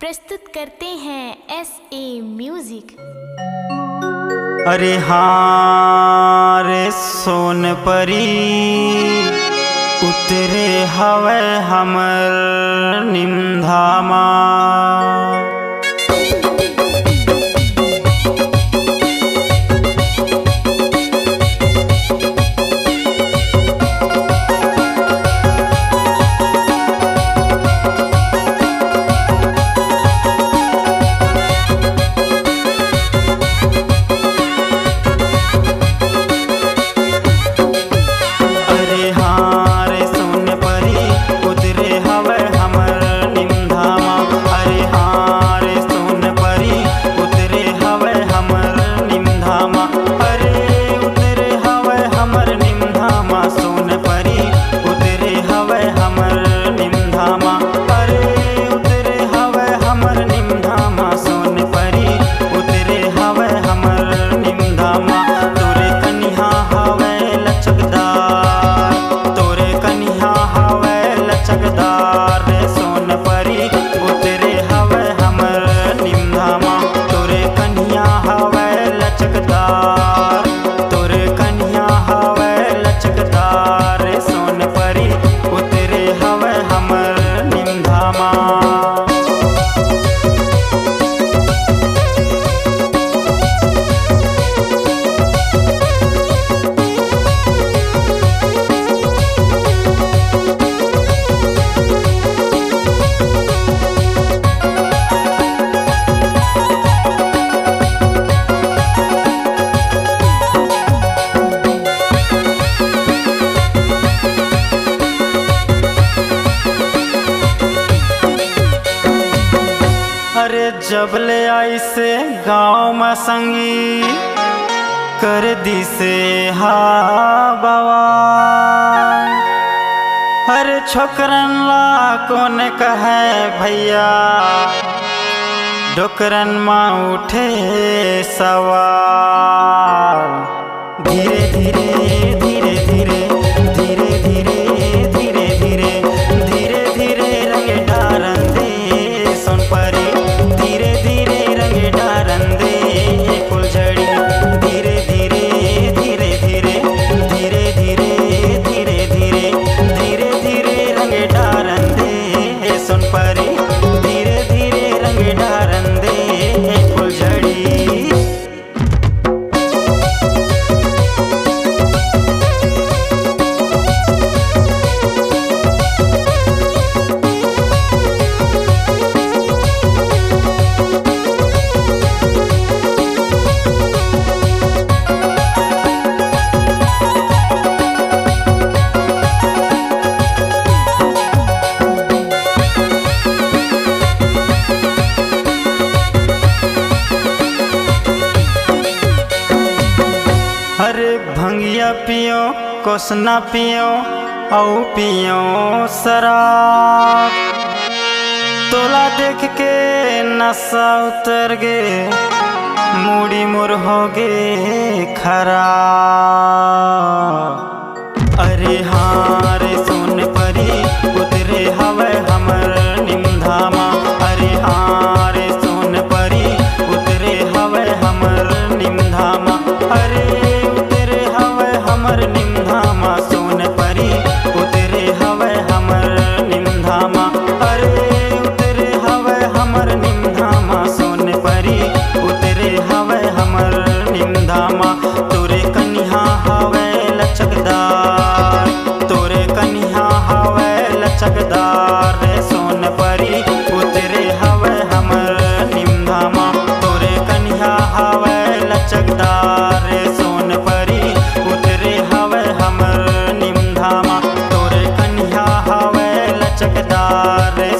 प्रस्तुत करते हैं SA म्यूजिक। अरे हाँ रे सोन परी उतरे हवे हमर निमधामा। जब ले आई से गाँव में संगी कर दी से बाबा। अरे छोकरन ला कौन कहे भैया डोकरन माँ उठे सवार। धीरे धीरे धीरे धीरे धीरे धीरे धीरे धीरे धीरे धीरे रंग डारन दे सोन परी। अरे भंगिया पियो कोसना पियो औ पियो शराब। तोला देख के नशा उतर गे मूड़ी मुर हो गे खराब। अरे हाँ रे सोन परी उतरे हवे हमर निमधामा। अरे हाँ रे सोन परी उतरे हवे हमर निमधामा। अरे हमर निमधामा सोन परी उतरे हवे हमर निमधामा। अरे उतरे हवे हमर निमधामा सोन परी उतरे हवे हमर निमधामा। तोरे कन्हा हवे लचकदार तोरे कन्हा हवे लचकदार रे सोन परी उतरे हवे हमर निमधामा। तोरे कन्हा हवे लचकदार रे सोन परी उतरे हवे हमर निमधामा। तोरे कन्हा हवे लचकदार रे